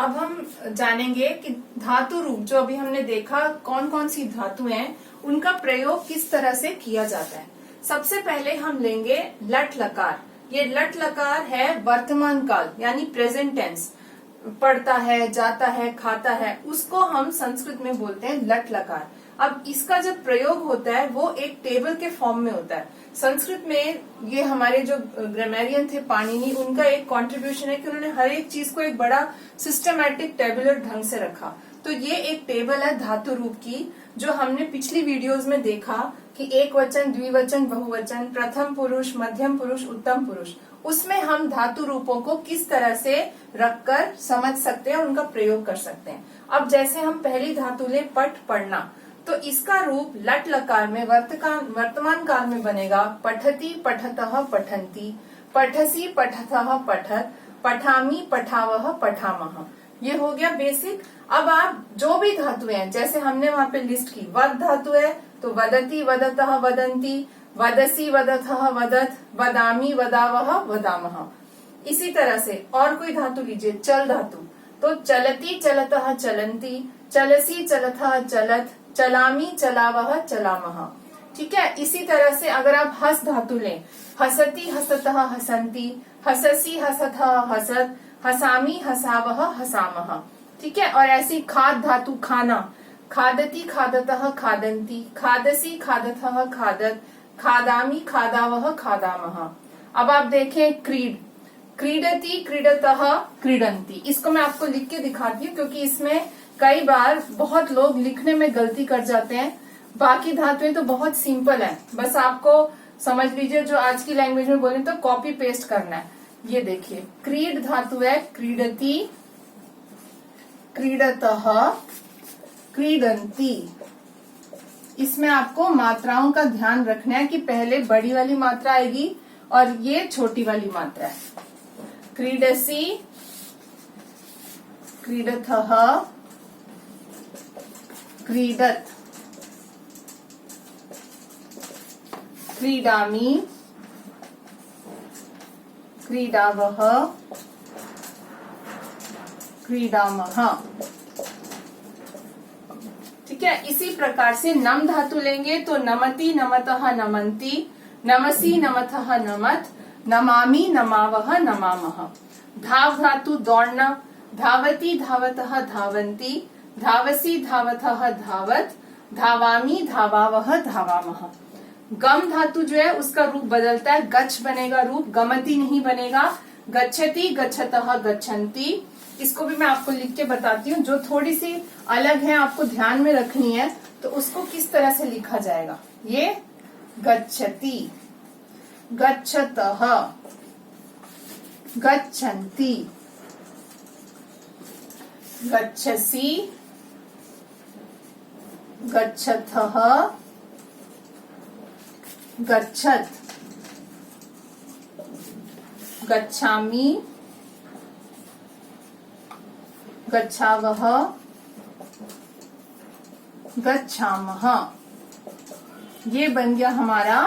अब हम जानेंगे कि धातु रूप जो अभी हमने देखा कौन कौन सी धातु हैं, उनका प्रयोग किस तरह से किया जाता है। सबसे पहले हम लेंगे लट लकार। ये लट लकार है वर्तमान काल यानी प्रेजेंट टेंस, पढ़ता है, जाता है, खाता है, उसको हम संस्कृत में बोलते हैं लट लकार। अब इसका जब प्रयोग होता है वो एक टेबल के फॉर्म में होता है। संस्कृत में ये हमारे जो ग्रामेरियन थे पाणिनि, उनका एक कंट्रीब्यूशन है कि उन्होंने हर एक चीज को एक बड़ा सिस्टमैटिक टेबुलर ढंग से रखा। तो ये एक टेबल है धातु रूप की, जो हमने पिछली वीडियोस में देखा कि एक वचन, द्विवचन, बहुवचन, प्रथम पुरुष, मध्यम पुरुष, उत्तम पुरुष, उसमें हम धातु रूपों को किस तरह से रखकर समझ सकते हैं और उनका प्रयोग कर सकते हैं। अब जैसे हम पहली धातु ले पठ, पढ़ना, तो इसका रूप लट लकार में वर्तमान काल में बनेगा पठति, पठतः, पठन्ति, पठसी, पठतः, पठत, पठामि, पठावह, पठामः। ये हो गया बेसिक। अब आप जो भी धातु हैं, जैसे हमने वहां पे लिस्ट की, वद धातु है तो वदति, वदतः, वदन्ति, वदसी, वदथः, वदत, वदामि, वदावह, वदामः। इसी तरह से और कोई धातु लीजिए, चल धातु, तो चलती, चलतः, चलन्ति, चलसी, चलथः, चलत, चलामी, चलावह, चलामः। ठीक है। इसी तरह से अगर आप हस धातु लें, हसती, हसतः, हसन्ति, हससी, हसथः, हसत, हसामी, हसावह, हसामः। ठीक है। और ऐसी खाद धातु, खाना, खादती, खादतः, खादन्ति, खादसी, खादथः, खादत, खादामी, खादावह, खादामः। अब आप देखें क्रीड, क्रीडती, क्रीडतः, क्रीडन्ति। इसको मैं आपको लिख के दिखाती हूँ क्योंकि इसमें कई बार बहुत लोग लिखने में गलती कर जाते हैं। बाकी धातुएं तो बहुत सिंपल है, बस आपको समझ लीजिए जो आज की लैंग्वेज में बोले तो कॉपी पेस्ट करना है। ये देखिए क्रीड धातु है, क्रीडती, क्रीडतः, क्रीडन्ति। इसमें आपको मात्राओं का ध्यान रखना है कि पहले बड़ी वाली मात्रा आएगी और ये छोटी वाली मात्रा है। क्रीडसी, क्रीडथः, क्रीडत, क्रीडामि, क्रीडावह, क्रीडामः। ठीक है। इसी प्रकार से नम धातु लेंगे तो नमति, नमतः, नमन्ति, नमसी, नमथः, नमत, नमामि, नमावह, नमामः। धाव धातु दौड़ना, धावती, धावतः, धावन्ति, धावसी, धावथः, धावत, धावामी, धावावह, धावामः। गम धातु जो है उसका रूप बदलता है, गच्छ बनेगा रूप, गमति नहीं बनेगा, गच्छति, गच्छतः, गच्छन्ति। इसको भी मैं आपको लिख के बताती हूँ, जो थोड़ी सी अलग है आपको ध्यान में रखनी है, तो उसको किस तरह से लिखा जाएगा। ये गच्छति, गच्छतः, गच्छन्ति, गच्छसि, गच्छथः, गच्छत, गच्छामि, गच्छावह, गच्छामः। ये बन गया हमारा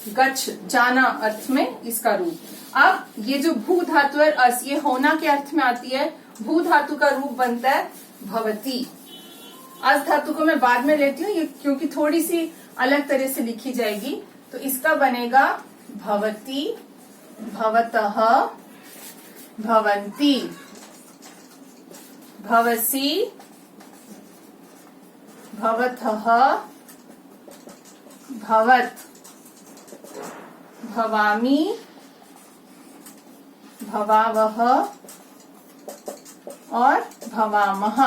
गच्छ, जाना अर्थ में इसका रूप। अब ये जो भू धातु है अस, ये होना के अर्थ में आती है। भू धातु का रूप बनता है भवती। अस धातु को मैं बाद में लेती हूँ ये क्योंकि थोड़ी सी अलग तरह से लिखी जाएगी। तो इसका बनेगा भवती, भवतः, भवन्ति, भवसी, भवथः, भवत, भवामी, भवावह और भवामः।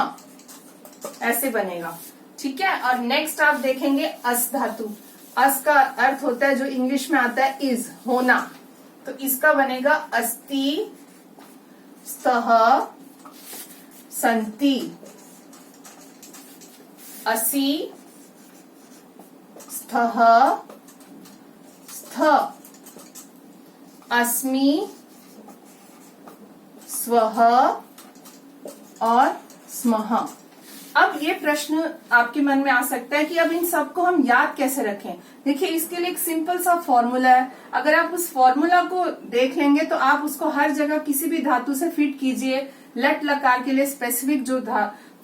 ऐसे बनेगा। ठीक है। और नेक्स्ट आप देखेंगे अस धातु। अस का अर्थ होता है जो इंग्लिश में आता है इज, होना। तो इसका बनेगा अस्ति, स्तः, संति, असि, स्थः, स्थ, अस्मि, स्वः और स्मः। अब ये प्रश्न आपके मन में आ सकता है कि अब इन सबको हम याद कैसे रखें। देखिए इसके लिए एक सिंपल सा फॉर्मूला है। अगर आप उस फॉर्मूला को देख लेंगे तो आप उसको हर जगह किसी भी धातु से फिट कीजिए, लट लकार के लिए स्पेसिफिक जो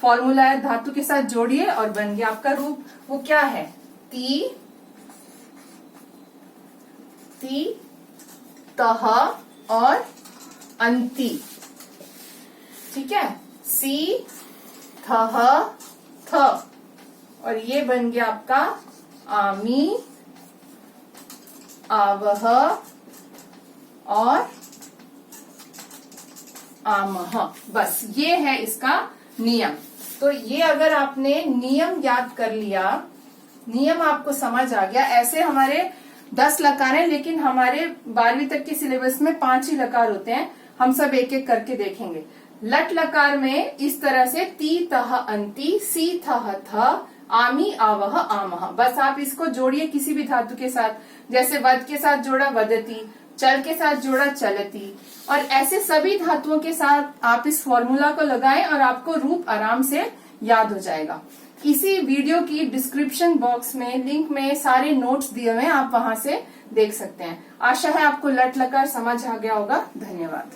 फॉर्मूला है धातु के साथ जोड़िए और बन गया आपका रूप। वो क्या है? ती, तह और अंति। ठीक है, सी, थह, थ, और ये बन गया आपका आमी, आवह और आमह। बस ये है इसका नियम। तो ये अगर आपने नियम याद कर लिया, नियम आपको समझ आ गया। ऐसे हमारे 10 लकार हैं, लेकिन हमारे 12वीं तक के सिलेबस में 5 ही लकार होते हैं। हम सब एक एक करके देखेंगे। लट लकार में इस तरह से ती, तह, अंति, सी, थह, थ, आमी, आवह, आमह। बस आप इसको जोड़िए किसी भी धातु के साथ, जैसे वद के साथ जोड़ा वदती, चल के साथ जोड़ा चलती, और ऐसे सभी धातुओं के साथ आप इस फॉर्मूला को लगाएं और आपको रूप आराम से याद हो जाएगा। इसी वीडियो की डिस्क्रिप्शन बॉक्स में लिंक में सारे नोट्स दिए हुए हैं, आप वहां से देख सकते हैं। आशा है आपको लट लकार समझ आ गया होगा। धन्यवाद।